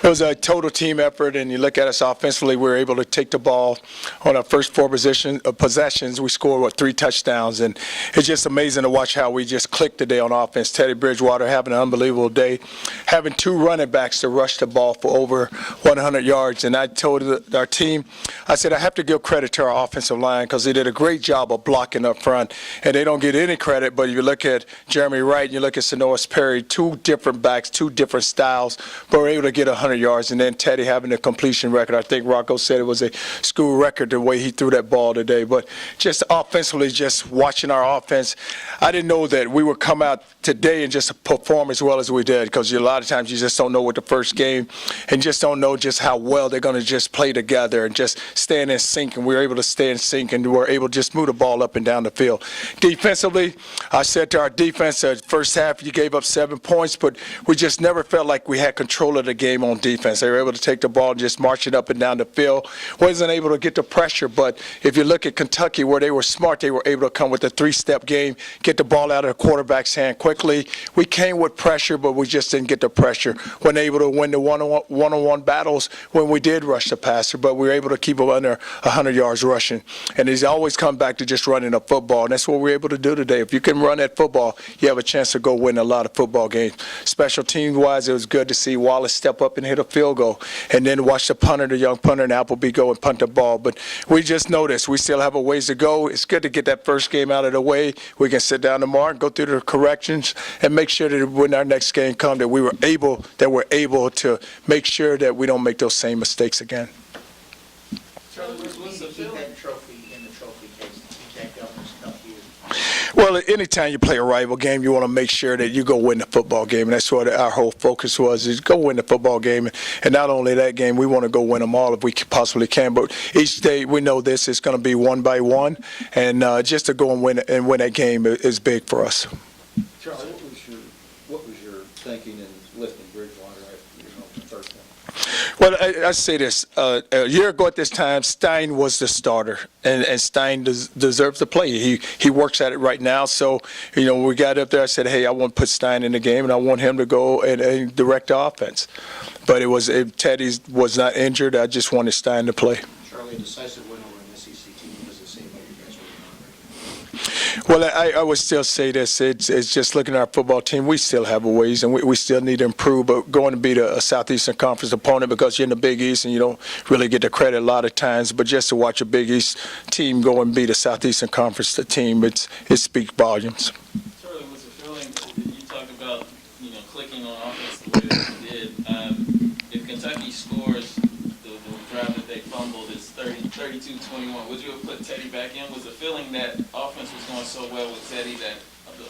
It was a total team effort, and you look at us offensively, we were able to take the ball on our first four possessions. We scored, 3 touchdowns, and it's just amazing to watch how we just clicked today on offense. Teddy Bridgewater having an unbelievable day, having 2 running backs to rush the ball for over 100 yards. And I told our team, I said, I have to give credit to our offensive line because they did a great job of blocking up front, and they don't get any credit. But if you look at Jeremy Wright and you look at Sonoris Perry, 2 different backs, 2 different styles, but we're able to get 100 yards. And then Teddy having a completion record. I think Rocco said it was a school record the way he threw that ball today. But just offensively, just watching our offense, I didn't know that we would come out today and just perform as well as we did, because a lot of times you just don't know what the first game and just don't know just how well they're going to just play together and just stand in sync. And we were able to stay in sync, and we were able to just move the ball up and down the field. Defensively, I said to our defense, first half you gave up 7 points, but we just never felt like we had control of the game on defense. They were able to take the ball and just march it up and down the field. Wasn't able to get the pressure, but if you look at Kentucky, where they were smart, they were able to come with a 3-step game, get the ball out of the quarterback's hand quickly. We came with pressure, but we just didn't get the pressure. Weren't able to win the one-on-one battles when we did rush the passer, but we were able to keep them under 100 yards rushing. And he's always come back to just running a football, and that's what we're able to do today. If you can run that football, you have a chance to go win a lot of football games. Special teams-wise, it was good to see Wallace step up and hit a field goal, and then watch the punter, the young punter, and Appleby go and punt the ball. But we just noticed we still have a ways to go. It's good to get that first game out of the way. We can sit down tomorrow and go through the corrections and make sure that when our next game comes, that we're able to make sure that we don't make those same mistakes again. Charlie, what's the feeling? Keep that trophy in the trophy case. Keep that governor's cup here. Well, anytime you play a rival game, you want to make sure that you go win the football game, and that's what our whole focus was, is go win the football game. And not only that game, we want to go win them all if we possibly can. But each day we know this is going to be one by one, and just to go and win that game is big for us. Charlie, what was your thinking in lifting Bridgewater after the first one? Well, I say this. A year ago at this time, Stein was the starter, and Stein deserves to play. He works at it right now. So, when we got up there, I said, hey, I want to put Stein in the game, and I want him to go and direct the offense. But if Teddy was not injured, I just wanted Stein to play. Charlie, a decisive win over an SEC team. Does it seem like you guys were? Well, I would still say this. It's just looking at our football team. We still have a ways, and we still need to improve. But going to beat a Southeastern Conference opponent, because you're in the Big East and you don't really get the credit a lot of times. But just to watch a Big East team go and beat a Southeastern Conference team, it speaks volumes. Charlie, was the feeling you talked about, clicking on offense the way that you did? If Kentucky scores the drive that they fumbled is 32-21, would you have put Teddy back in? Was the feeling that offense was going so well with Teddy that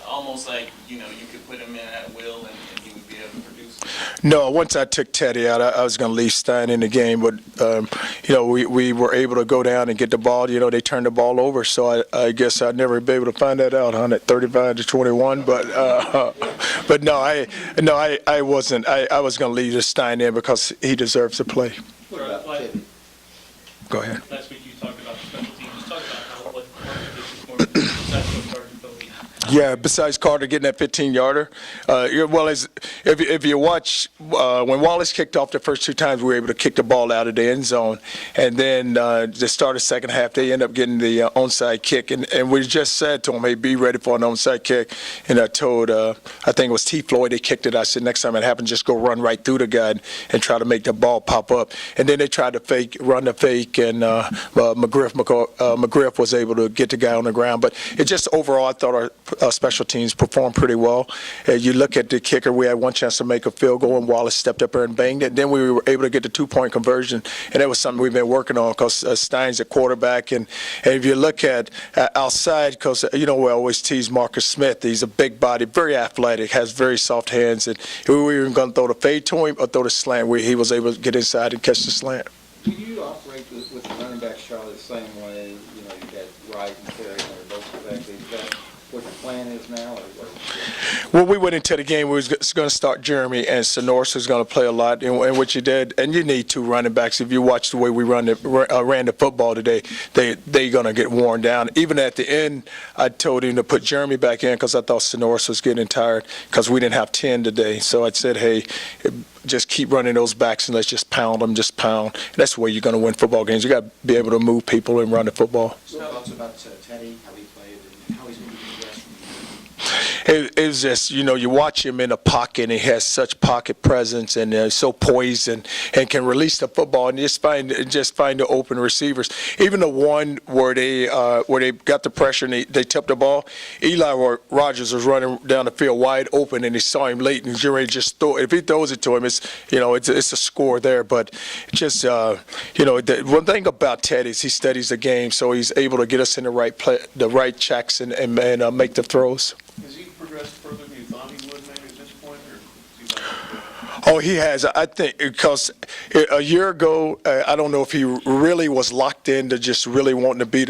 almost like, you could put him in at will and he would be able to produce? No, once I took Teddy out, I was going to leave Stein in the game. But, we were able to go down and get the ball. They turned the ball over. So I guess I'd never be able to find that out, at 35-21. But no, I wasn't. I was going to leave Stein in because he deserves to play. What about Teddy? Go ahead. Last week you talked about special teams. Talk about what this more besides what Carter told me. Yeah, besides Carter getting that 15-yarder. If you watch, when Wallace kicked off the first 2 times, we were able to kick the ball out of the end zone. And then to start the second half, they end up getting the onside kick. And we just said to them, hey, be ready for an onside kick. And I told, I think it was T. Floyd, they kicked it. I said, next time it happens, just go run right through the guy and try to make the ball pop up. And then they tried to run the fake, and McGriff was able to get the guy on the ground. But it just overall, I thought our special teams performed pretty well. You look at the kicker, we had one chance to make a field goal, and Wallace stepped up there and banged it. Then we were able to get the 2-point conversion, and that was something we've been working on because Stein's a quarterback. And if you look at outside, because, we always tease Marcus Smith. He's a big body, very athletic, has very soft hands. And we were even going to throw the fade to him or throw the slant, where he was able to get inside and catch the slant. Do you operate with the running backs, Charlie, the same way? You got Wright and Terry, and they're both effective. Is that what your plan is now? Or what? When we went into the game, we was going to start Jeremy, and Sonoris was going to play a lot, and what you did, and you need two running backs. If you watch the way we ran the football today, they're going to get worn down. Even at the end, I told him to put Jeremy back in because I thought Sonoris was getting tired because we didn't have 10 today. So I said, hey, just keep running those backs and let's just pound them, just pound. And that's the way you're going to win football games. You got to be able to move people and run the football. What thoughts about Teddy, how he played, and how he's moving the rest from It was just, you watch him in the pocket, and he has such pocket presence, and so poised, and can release the football, and just find the open receivers. Even the one where they got the pressure and they tipped the ball, Eli Rogers was running down the field wide open, and he saw him late, and Jerry just throw. If he throws it to him, it's a score there. But just the one thing about Teddy is he studies the game, so he's able to get us in the right checks and make the throws. Has he progressed further than you thought he would maybe at this point, or is he like? Oh, he has. I think because a year ago, I don't know if he really was locked into just really wanting to be.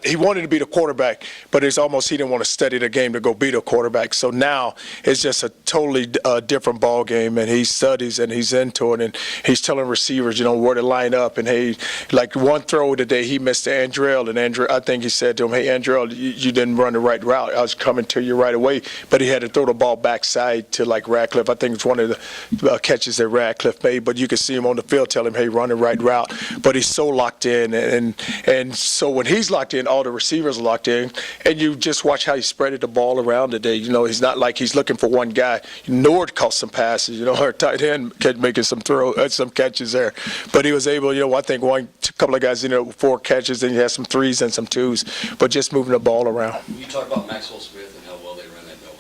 He wanted to be the quarterback, but it's almost he didn't want to study the game to go be the quarterback. So now it's just a totally different ball game, and he studies and he's into it, and he's telling receivers, where to line up. And hey, like one throw today, he missed to Andrell, and I think he said to him, "Hey, Andrell, you didn't run the right route. I was coming to you right away," but he had to throw the ball backside to like Radcliffe. I think it's one of the catches that Radcliffe made, but you could see him on the field tell him, hey, run the right route. But he's so locked in, and so when he's locked in, all the receivers are locked in, and you just watch how he spreaded the ball around today. He's not like he's looking for one guy. Nord caught some passes, our tight end making some catches there. But he was able, I think a couple of guys, 4 catches, then he had some 3s and some 2s, but just moving the ball around. You talk about Maxwell Smith and how well they run that no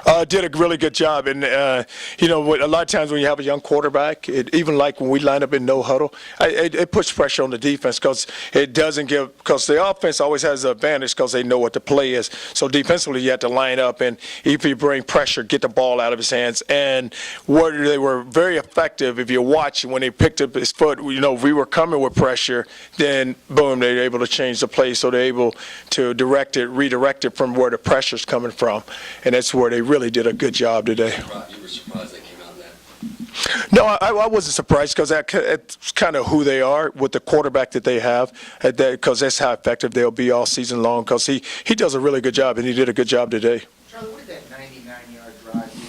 huddle. Did a really good job, and a lot of times when you have a young quarterback, even like when we line up in no huddle, it puts pressure on the defense because because the offense always has an advantage because they know what the play is. So defensively, you have to line up, and if you bring pressure, get the ball out of his hands. And they were very effective. If you watch when they picked up his foot, we were coming with pressure, then boom, they're able to change the play, so they're able to redirect it from where the pressure's coming from, and that's where they really did a good job today. You were surprised they came out in that? No, I wasn't surprised because it's kind of who they are with the quarterback that they have, because that's how effective they'll be all season long because he does a really good job, and he did a good job today. Charlie, what did that 99-yard drive do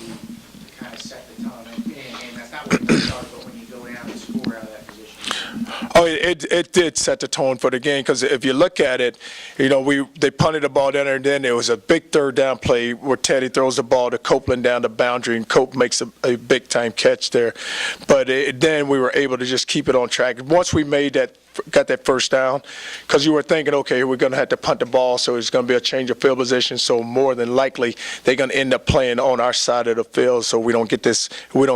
to kind of set the tone? And that's not when you start, but when you go down and score out of that position. Oh, it did set the tone for the game because if you look at it, they punted the ball down there, and then there was a big third down play where Teddy throws the ball to Copeland down the boundary, and Cope makes a big time catch there. But then we were able to just keep it on track. Once we got that first down, because you were thinking, okay, we're going to have to punt the ball, so it's going to be a change of field position. So more than likely, they're going to end up playing on our side of the field, so we don't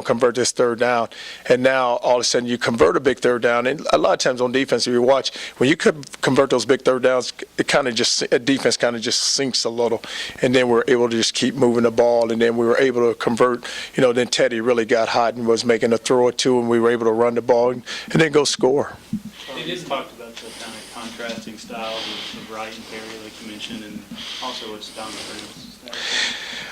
convert this third down. And now all of a sudden you convert a big third down, and a lot of times on defense, if you watch, when you could convert those big third downs, defense kind of just sinks a little, and then we're able to just keep moving the ball, and then we were able to convert. Then Teddy really got hot and was making a throw or two, and we were able to run the ball and then go score. They just talked about the kind of contrasting styles of Wright and Perry, like you mentioned, and also what's Dominic Brown's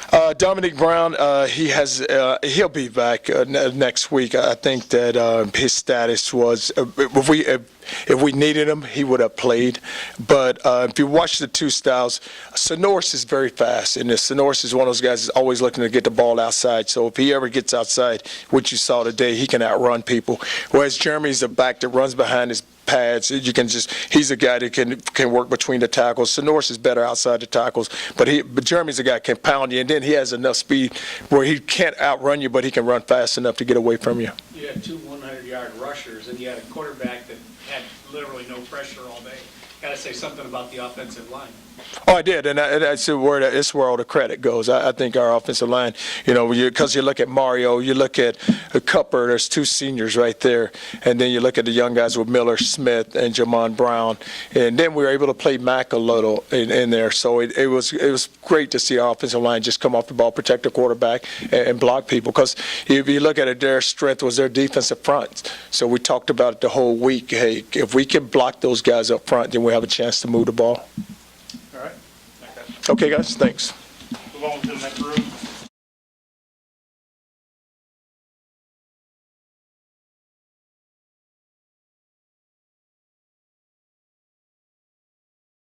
status. Dominic Brown, he'll be back next week. I think that his status was if we needed him, he would have played. But if you watch the two styles, Sonoris is very fast, and Sonoris is one of those guys that's always looking to get the ball outside. So if he ever gets outside, which you saw today, he can outrun people. Whereas Jeremy's a back that runs behind his pads. He's a guy that can work between the tackles. Sonoris is better outside the tackles, but Jeremy's a guy that can pound you, and then he has enough speed where he can't outrun you, but he can run fast enough to get away from you. You had 2 100-yard rushers, and you had a quarterback that had literally no pressure all day. Got to say something about the offensive line. Oh, I did, and that's it's where all the credit goes. I think our offensive line, because you look at Mario, you look at Cupper, there's 2 seniors right there, and then you look at the young guys with Miller, Smith, and Jamon Brown, and then we were able to play Mack a little in there. So it was great to see our offensive line just come off the ball, protect the quarterback, and block people. Because if you look at it, their strength was their defensive front. So we talked about it the whole week. Hey, if we can block those guys up front, then we have a chance to move the ball. All right. Okay, guys, thanks. Move on to the next room.